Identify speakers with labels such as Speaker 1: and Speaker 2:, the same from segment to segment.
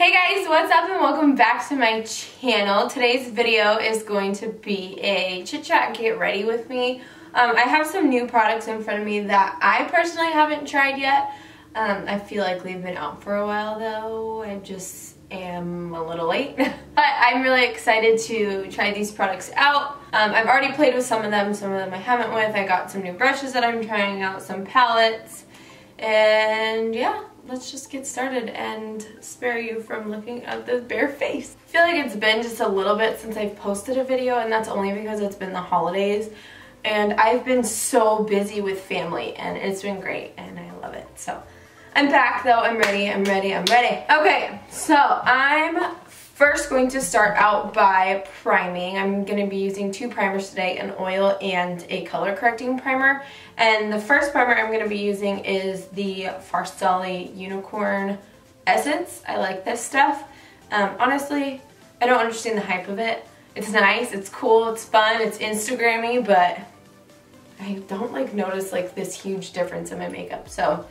Speaker 1: Hey guys, what's up and welcome back to my channel. Today's video is going to be a chit chat get ready with me. I have some new products in front of me that I personally haven't tried yet. I feel like they've been out for a while though. I just am a little late. But I'm really excited to try these products out. I've already played with some of them I haven't with. I got some new brushes that I'm trying out, some palettes, and yeah. Let's just get started and spare you from looking at this bare face. I feel like it's been just a little bit since I've posted a video, and that's only because it's been the holidays and I've been so busy with family and it's been great and I love it. So I'm back though, I'm ready. Okay, so I'm first going to start out by priming. I'm going to be using two primers today, an oil and a color correcting primer. And the first primer I'm going to be using is the Farsali Unicorn Essence. I like this stuff. Honestly, I don't understand the hype of it. It's nice, it's cool, it's fun, it's Instagrammy, but I don't like notice like this huge difference in my makeup. So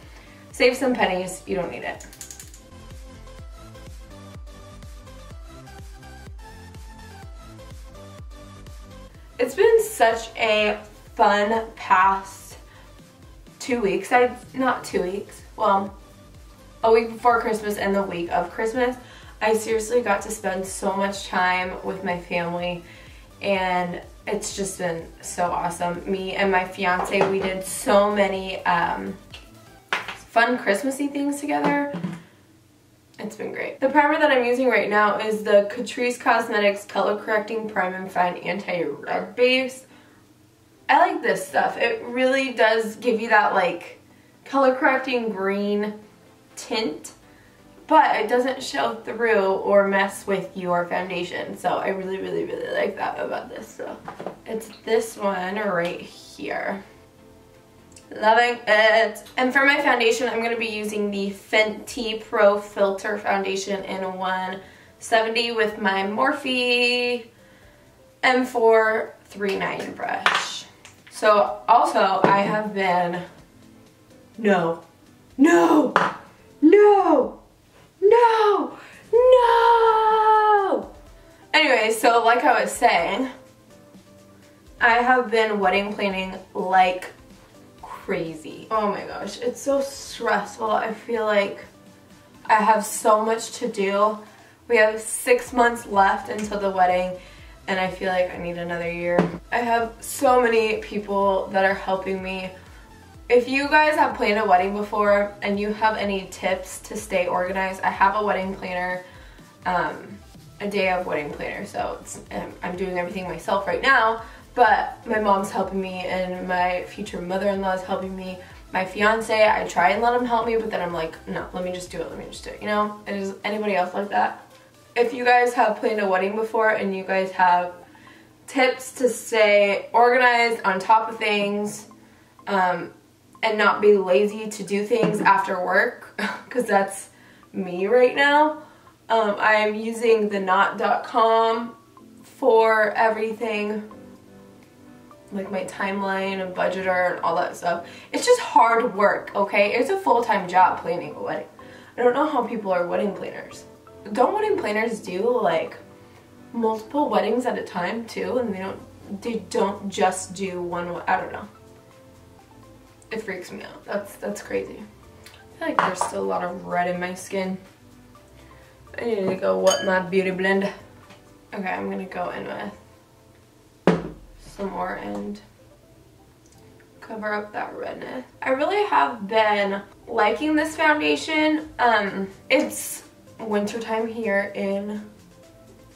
Speaker 1: save some pennies, you don't need it. It's been such a fun past 2 weeks. Not 2 weeks, well, a week before Christmas and the week of Christmas. I seriously got to spend so much time with my family and it's just been so awesome. Me and my fiance, we did so many fun Christmassy things together. It's been great. The primer that I'm using right now is the Catrice Cosmetics Color Correcting Prime and Fine Anti-Red Base. I like this stuff. It really does give you that like color correcting green tint, but it doesn't show through or mess with your foundation. So I really like that about this. So it's this one right here. Loving it. And for my foundation, I'm going to be using the Fenty Pro Filter Foundation in 170 with my Morphe M439 brush. So also, I have been... No! Anyway, so like I was saying, I have been wedding planning like crazy. Oh my gosh, it's so stressful. I feel like I have so much to do. We have 6 months left until the wedding and I feel like I need another year. I have so many people that are helping me. If you guys have planned a wedding before and you have any tips to stay organized, I have a wedding planner, a day of wedding planner, so I'm doing everything myself right now. But my mom's helping me and my future mother-in-law is helping me. My fiance, I try and let him help me, but then I'm like, no, let me just do it, you know? Is anybody else like that? If you guys have planned a wedding before and you guys have tips to stay organized, on top of things, and not be lazy to do things after work, because that's me right now. I'm using the knot.com for everything, like my timeline and budgeter and all that stuff. It's just hard work, okay? It's a full-time job planning a wedding. I don't know how people are wedding planners. Don't wedding planners do like multiple weddings at a time too, and they don't just do one? I don't know. It freaks me out. That's crazy. I feel like there's still a lot of red in my skin. I need to go wet my beauty blend. Okay, I'm gonna go in with some more and cover up that redness. I really have been liking this foundation. It's wintertime here in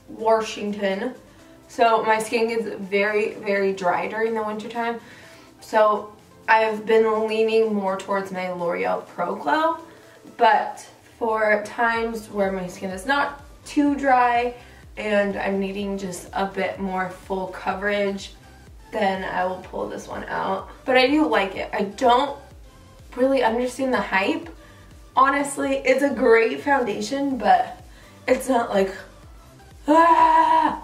Speaker 1: Washington, so my skin gets very dry during the wintertime. So I've been leaning more towards my L'Oreal Pro Glow, but for times where my skin is not too dry and I'm needing just a bit more full coverage, then I will pull this one out. But I do like it. I don't really understand the hype. Honestly, it's a great foundation, but it's not like, ah!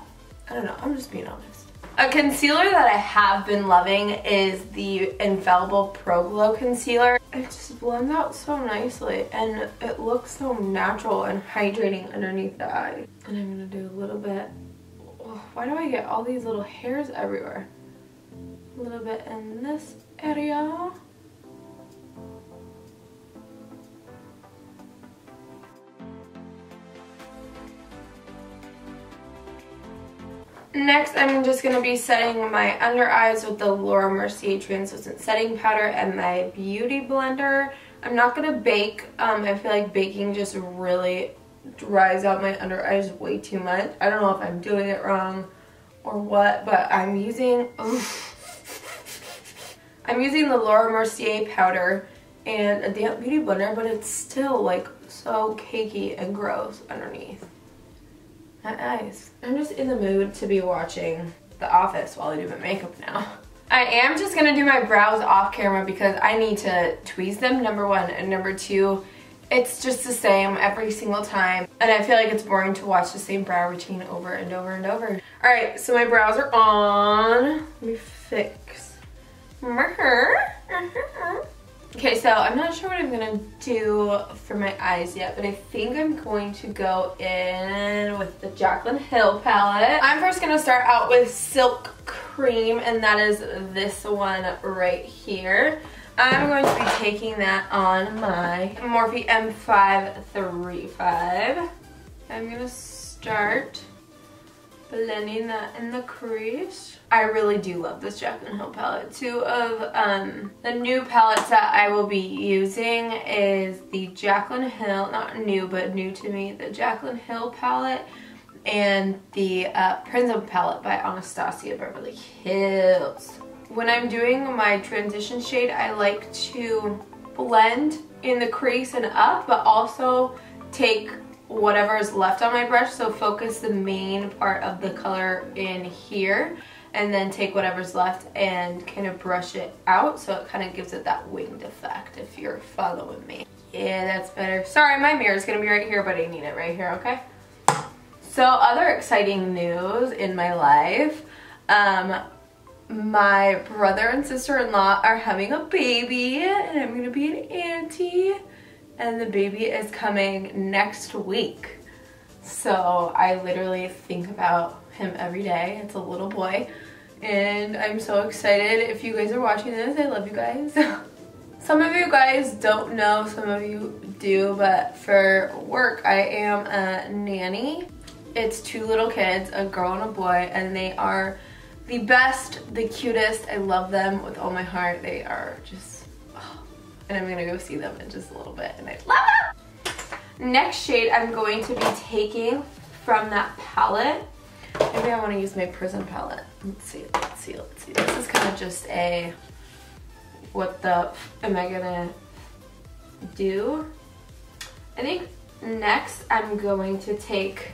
Speaker 1: I don't know, I'm just being honest. A concealer that I have been loving is the Infallible Pro Glow Concealer. It just blends out so nicely and it looks so natural and hydrating underneath the eye. And I'm going to do a little bit. Oh, why do I get all these little hairs everywhere? A little bit in this area. Next, I'm just going to be setting my under eyes with the Laura Mercier Translucent Setting Powder and my Beauty Blender. I'm not going to bake. I feel like baking just really dries out my under eyes way too much. I don't know if I'm doing it wrong or what, but I'm using the Laura Mercier powder and a damp Beauty Blender, but it's still like so cakey and gross underneath my eyes. I'm just in the mood to be watching The Office while I do my makeup now. I am just gonna do my brows off camera because I need to tweeze them, number one, and number two, it's just the same every single time, and I feel like it's boring to watch the same brow routine over and over and over. Alright, so my brows are on. Let me fix my hair. Okay, so I'm not sure what I'm gonna do for my eyes yet, but I think I'm going to go in with the Jaclyn Hill palette. I'm first gonna start out with Silk Cream, and that is this one right here. I'm going to be taking that on my Morphe M535. I'm gonna start blending that in the crease. I really do love this Jaclyn Hill palette. Two of the new palettes that I will be using is the Jaclyn Hill, not new, but new to me, the Jaclyn Hill palette and the Prism palette by Anastasia Beverly Hills. When I'm doing my transition shade, I like to blend in the crease and up, but also take whatever is left on my brush, so focus the main part of the color in here and then take whatever's left and kind of brush it out so it kind of gives it that winged effect, if you're following me. Yeah, that's better. Sorry, my mirror's gonna be right here, but I need it right here, okay? So other exciting news in my life, my brother and sister-in-law are having a baby and I'm gonna be an auntie. And the baby is coming next week. So I literally think about him every day. It's a little boy. And I'm so excited. If you guys are watching this, I love you guys. Some of you guys don't know, some of you do, but for work I am a nanny. It's two little kids, a girl and a boy, and they are the best, the cutest. I love them with all my heart. They are just... and I'm gonna go see them in just a little bit, and I love them! Next shade I'm going to be taking from that palette. Maybe I want to use my Prism palette. Let's see. This is kind of just a, what the am I gonna do? I think next I'm going to take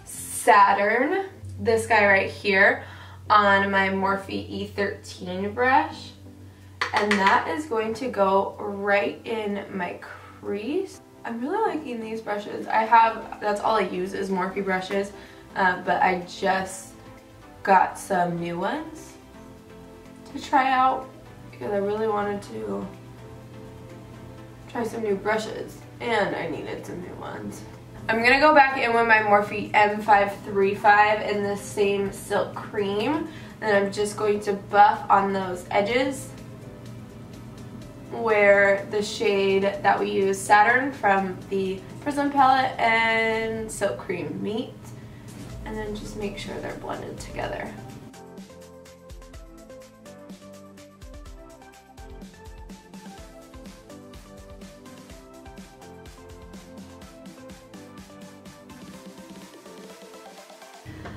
Speaker 1: Saturn, this guy right here, on my Morphe E13 brush. And that is going to go right in my crease. I'm really liking these brushes. That's all I use is Morphe brushes, but I just got some new ones to try out because I really wanted to try some new brushes and I needed some new ones. I'm gonna go back in with my Morphe M535 in the same Silk Cream, and I'm just going to buff on those edges where the shade that we use, Saturn, from the Prism palette and Silk Cream meet, and then just make sure they're blended together.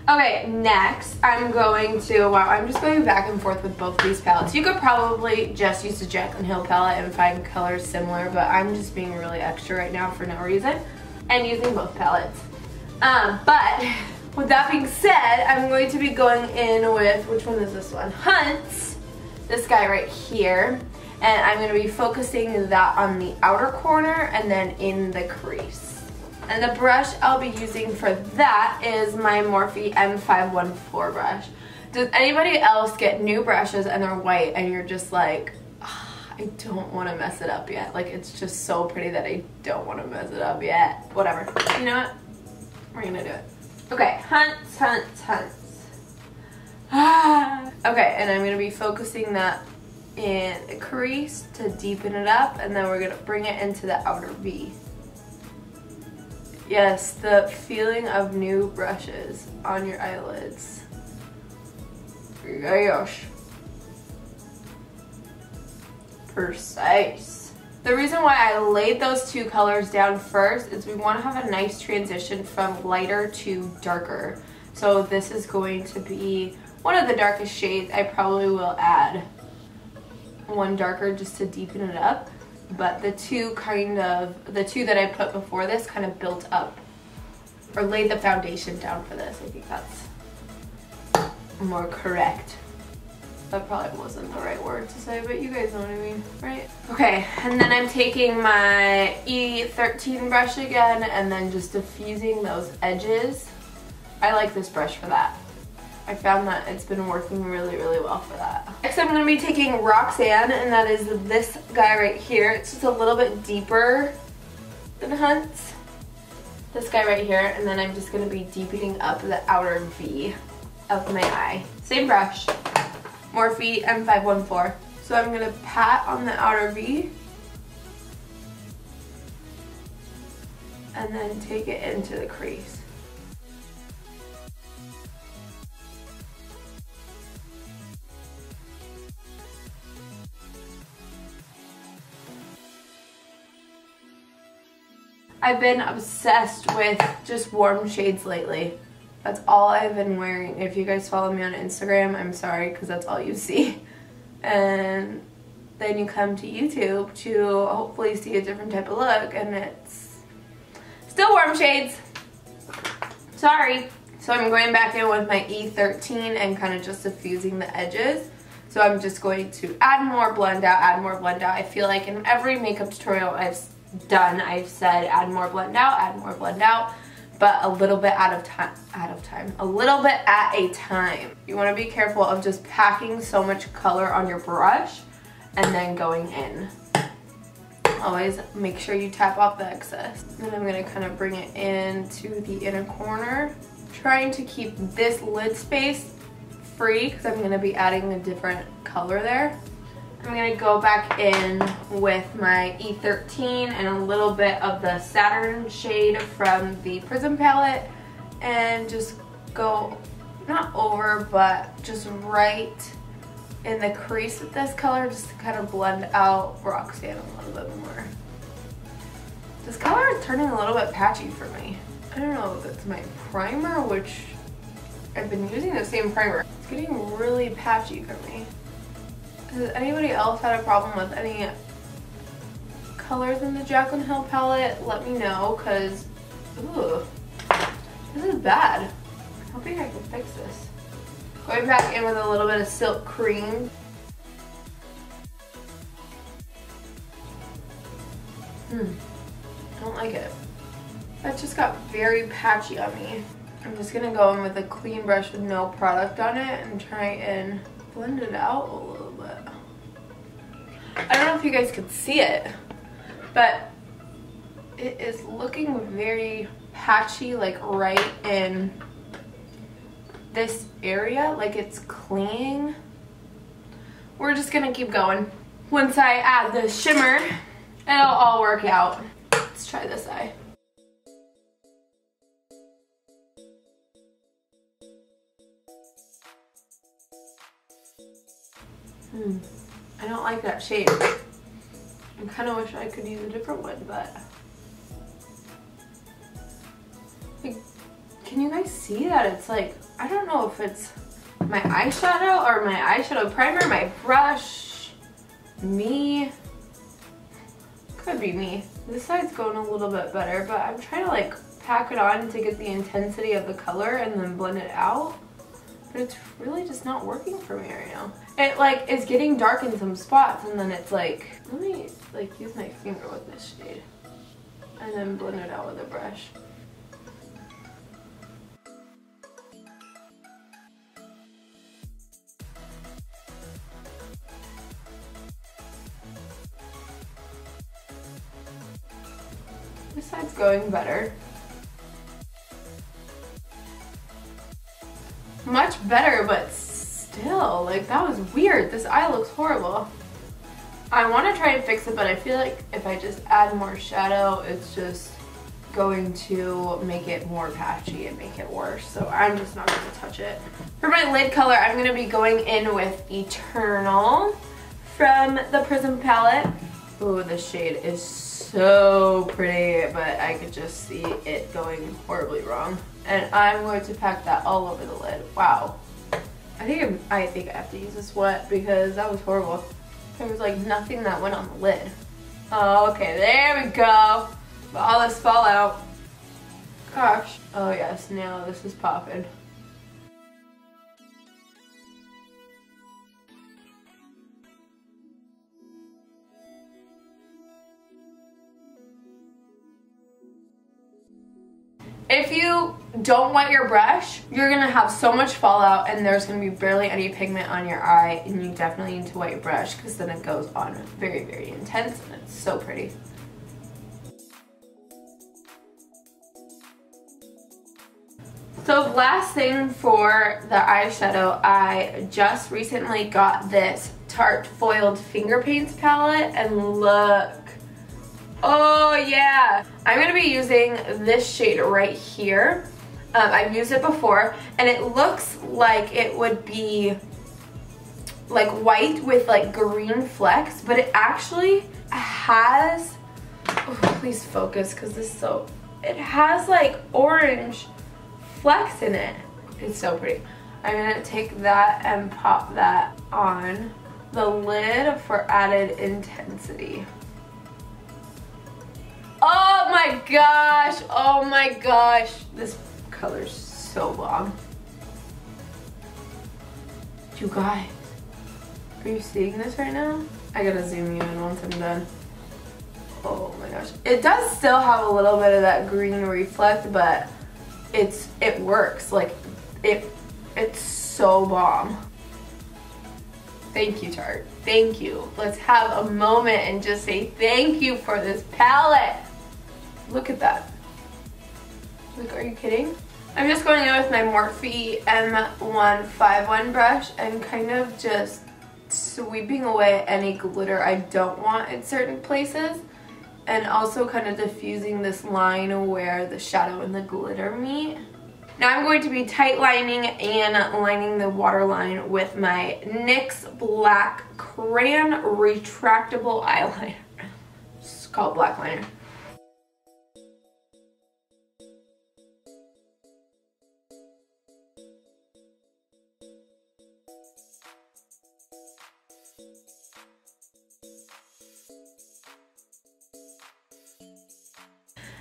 Speaker 1: Okay, next I'm going to, wow, I'm just going back and forth with both these palettes. You could probably just use the Jaclyn Hill palette and find colors similar, but I'm just being really extra right now for no reason and using both palettes. But with that being said, I'm going to be going in with, which one is this one? Hunt's, this guy right here. And I'm going to be focusing that on the outer corner and then in the crease. And the brush I'll be using for that is my Morphe M514 brush. Does anybody else get new brushes and they're white and you're just like, I don't want to mess it up yet. Like, it's just so pretty that I don't want to mess it up yet. Whatever. You know what? We're gonna do it. Okay, hunts. Okay, and I'm gonna be focusing that in the crease to deepen it up, and then we're gonna bring it into the outer V. Yes, the feeling of new brushes on your eyelids. Gosh. Precise. The reason why I laid those two colors down first is we want to have a nice transition from lighter to darker. So this is going to be one of the darkest shades. I probably will add one darker just to deepen it up. But the two that I put before this kind of built up or laid the foundation down for this. I think that's more correct. That probably wasn't the right word to say, but you guys know what I mean, right? Okay, and then I'm taking my E13 brush again and then just diffusing those edges. I like this brush for that. I found that it's been working really, really well for that. Next I'm going to be taking Roxanne, and that is this guy right here. It's just a little bit deeper than Hunt's. This guy right here, and then I'm just going to be deepening up the outer V of my eye. Same brush. Morphe M514. So I'm going to pat on the outer V and then take it into the crease. I've been obsessed with just warm shades lately. That's all I've been wearing. If you guys follow me on Instagram, I'm sorry because that's all you see. And then you come to YouTube to hopefully see a different type of look, and it's still warm shades. Sorry. So I'm going back in with my E13 and kind of just diffusing the edges. So I'm just going to add more blend out, add more blend out. I feel like in every makeup tutorial I've done, I've said add more blend out, but a little bit a little bit at a time. You want to be careful of just packing so much color on your brush and then going in. Always make sure you tap off the excess. And I'm going to kind of bring it into the inner corner, trying to keep this lid space free because I'm going to be adding a different color there. I'm going to go back in with my E13 and a little bit of the Saturn shade from the Prism palette and just go, not over, but just right in the crease with this color just to kind of blend out Roxanne a little bit more. This color is turning a little bit patchy for me. I don't know if it's my primer, which I've been using the same primer. It's getting really patchy for me. Has anybody else had a problem with any colors in the Jaclyn Hill palette? Let me know, because, ooh, this is bad. I'm hoping I can fix this. Going back in with a little bit of Silk Cream. I don't like it. That just got very patchy on me. I'm just gonna go in with a clean brush with no product on it and try and blend it out a little bit. I don't know if you guys could see it, but it is looking very patchy, like right in this area, like it's clinging. We're just gonna keep going. Once I add the shimmer, it'll all work out. Let's try this eye. I don't like that shade. I kind of wish I could use a different one, but like, can you guys see that? It's like, I don't know if it's my eyeshadow or my eyeshadow primer, my brush, me. Could be me. This side's going a little bit better, but I'm trying to like pack it on to get the intensity of the color and then blend it out. But it's really just not working for me right now. It like is getting dark in some spots, and then it's like, let me like use my finger with this shade and then blend it out with a brush. side's going better. Much better, but still, like, that was weird. This eye looks horrible. I want to try and fix it, but I feel like if I just add more shadow, it's just going to make it more patchy and make it worse. So I'm just not going to touch it. For my lid color, I'm going to be going in with Eternal from the Prism palette. Ooh, this shade is so pretty, but I could just see it going horribly wrong. And I'm going to pack that all over the lid. Wow. I think I have to use this wet because that was horrible. There was like nothing that went on the lid. Oh, okay, there we go. All this fallout. Gosh. Oh yes, now this is popping. If you don't wet your brush, you're gonna have so much fallout and there's gonna be barely any pigment on your eye, and you definitely need to wet your brush because then it goes on very, very intense and it's so pretty. So last thing for the eyeshadow, I just recently got this Tarte Foiled Finger Paints palette, and look. Oh yeah! I'm going to be using this shade right here. I've used it before, and it looks like it would be like white with like green flecks, but it actually has, oh, please focus because this is so, it has like orange flecks in it. It's so pretty. I'm going to take that and pop that on the lid for added intensity. Oh my gosh, oh my gosh. This color's so bomb. You guys, are you seeing this right now? I gotta zoom you in once I'm done. Oh my gosh. It does still have a little bit of that green reflect, but it works. Like, it's so bomb. Thank you, Tarte. Thank you. Let's have a moment and just say thank you for this palette. Look at that. Like, are you kidding? I'm just going in with my Morphe M151 brush and kind of just sweeping away any glitter I don't want in certain places, and also kind of diffusing this line where the shadow and the glitter meet. Now I'm going to be tight lining and lining the waterline with my NYX Black Crayon Retractable Eyeliner. It's called Black Liner.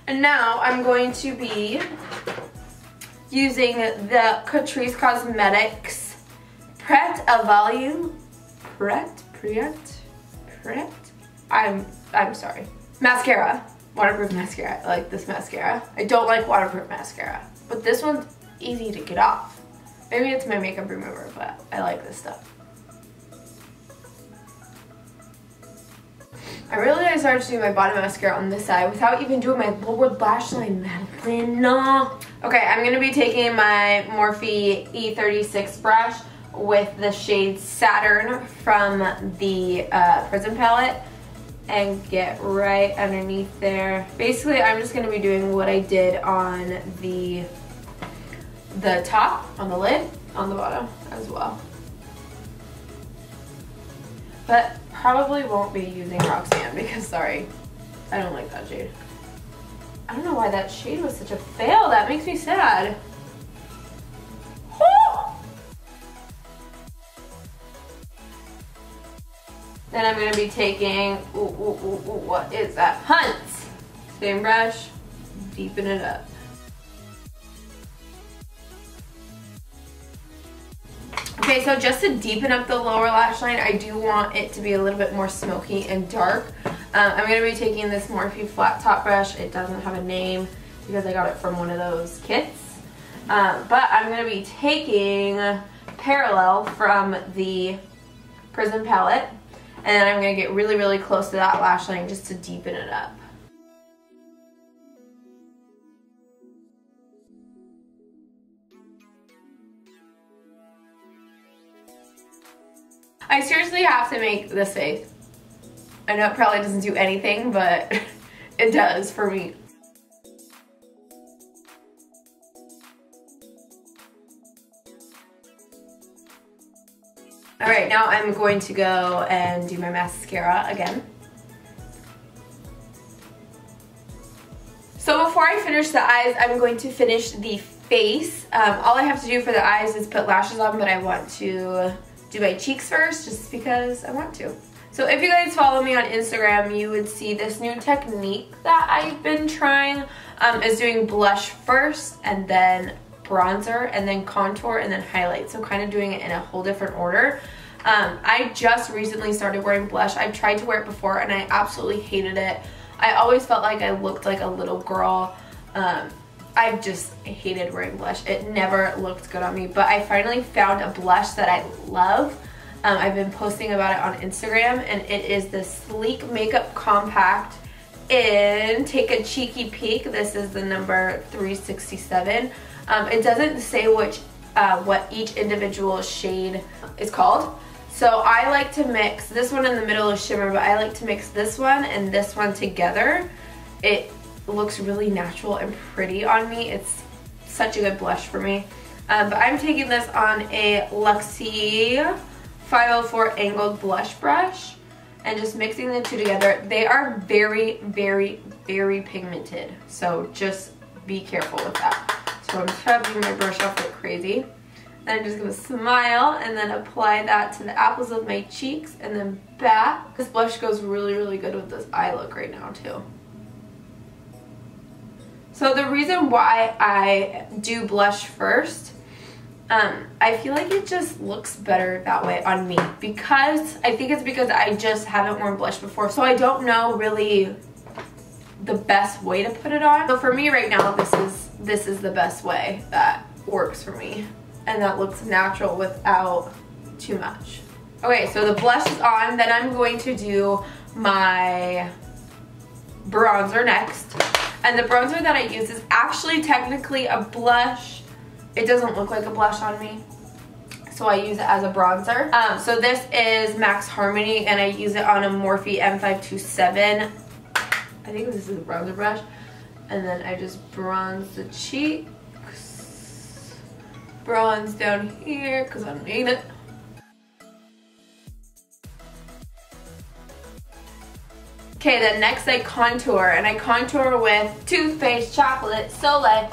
Speaker 1: And now I'm going to be using the Catrice Cosmetics Pret a Volume, I'm sorry, mascara, waterproof mascara. I like this mascara. I don't like waterproof mascara, but this one's easy to get off. Maybe it's my makeup remover, but I like this stuff. I really started to do my bottom mascara on this side without even doing my lower lash line, Madeline. No. Okay, I'm going to be taking my Morphe E36 brush with the shade Saturn from the Prism palette and get right underneath there. Basically, I'm just going to be doing what I did on the top, on the lid, on the bottom as well. But probably won't be using Roxanne because, sorry, I don't like that shade. I don't know why that shade was such a fail. That makes me sad. Then I'm going to be taking, what is that? Hunt's. Same brush, deepen it up. Okay, so just to deepen up the lower lash line, I do want it to be a little bit more smoky and dark. I'm going to be taking this Morphe flat top brush. It doesn't have a name because I got it from one of those kits. But I'm going to be taking Parallel from the Prism palette. And I'm going to get really, really close to that lash line just to deepen it up. I seriously have to make this face. I know it probably doesn't do anything, but it does for me. Alright, now I'm going to go and do my mascara again. So before I finish the eyes, I'm going to finish the face. All I have to do for the eyes is put lashes on, but I want to do my cheeks first just because I want to. So if you guys follow me on Instagram, you would see this new technique that I've been trying is doing blush first and then bronzer and then contour and then highlight. So kind of doing it in a whole different order. I just recently started wearing blush. I've tried to wear it before and I absolutely hated it. I always felt like I looked like a little girl. I just hated wearing blush. It never looked good on me, but I finally found a blush that I love. I've been posting about it on Instagram, and it is the Sleek Makeup Compact in Take a Cheeky Peek. This is the number 367. It doesn't say what each individual shade is called. So I like to mix, this one in the middle is Shimmer, but I like to mix this one and this one together. It looks really natural and pretty on me. It's such a good blush for me. But I'm taking this on a Luxie 504 angled blush brush and just mixing the two together. They are very, very, very pigmented, so just be careful with that. So I'm scrubbing my brush off like crazy. Then I'm just gonna smile and then apply that to the apples of my cheeks and then back. This blush goes really, really good with this eye look right now too. So the reason why I do blush first, I feel like it just looks better that way on me, because I think it's because I just haven't worn blush before, so I don't know really the best way to put it on. So for me right now, this is the best way that works for me, and that looks natural without too much. Okay, so the blush is on, then I'm going to do my bronzer next. And the bronzer that I use is actually technically a blush. It doesn't look like a blush on me, so I use it as a bronzer. So this is Max Harmony, and I use it on a Morphe M527. I think this is a bronzer brush. And then I just bronze the cheeks. Bronze down here, because I need it. Okay, then next I contour, and I contour with Too Faced Chocolate Soleil.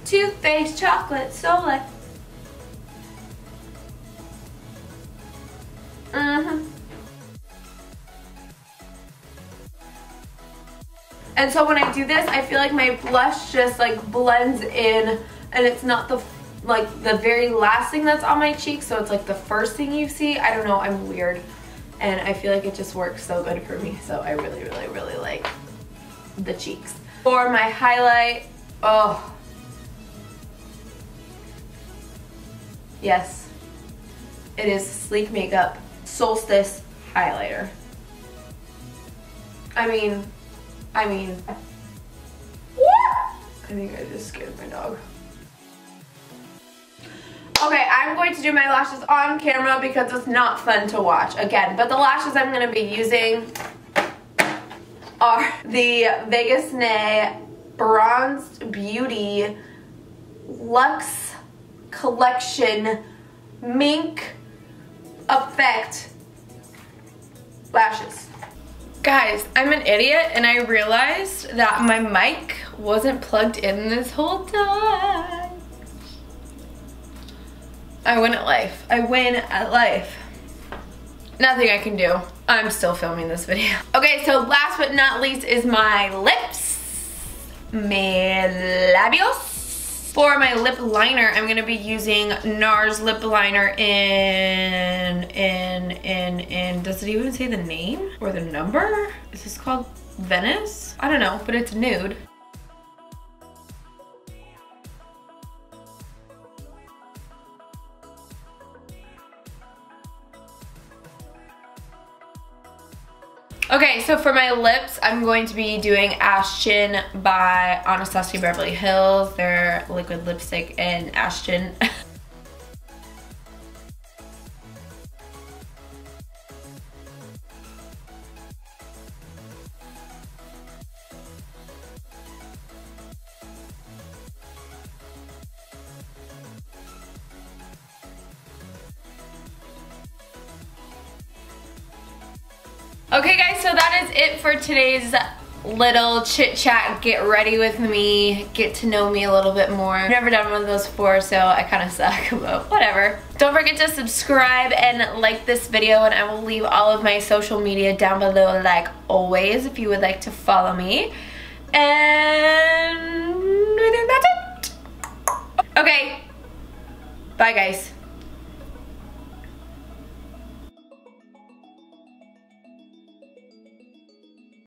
Speaker 1: Too Faced Chocolate Soleil. And so when I do this, I feel like my blush just like blends in, and it's not the very last thing that's on my cheek, so it's like the first thing you see. I don't know, I'm weird. And I feel like it just works so good for me. So I really, really, really like the cheeks. For my highlight, oh. Yes, it is Sleek Makeup Solstice Highlighter. I mean, what? I think I just scared my dog. Okay, I'm going to do my lashes on camera because it's not fun to watch again. But the lashes I'm going to be using are the Vegas Nay Bronzed Beauty Luxe Collection Mink Effect lashes. Guys, I'm an idiot and I realized that my mic wasn't plugged in this whole time. I win at life. I win at life. Nothing I can do. I'm still filming this video. Okay, so last but not least is my lips. My labios. For my lip liner, I'm gonna be using NARS lip liner in, does it even say the name or the number? Is this called Venice? I don't know, but it's nude. Okay, so for my lips, I'm going to be doing Ashton by Anastasia Beverly Hills. Their liquid lipstick in Ashton. Okay guys, so that is it for today's little chit chat, get ready with me, get to know me a little bit more. I've never done one of those before, so I kind of suck, but whatever. Don't forget to subscribe and like this video, and I will leave all of my social media down below like always if you would like to follow me. And I think that's it. Okay, bye guys.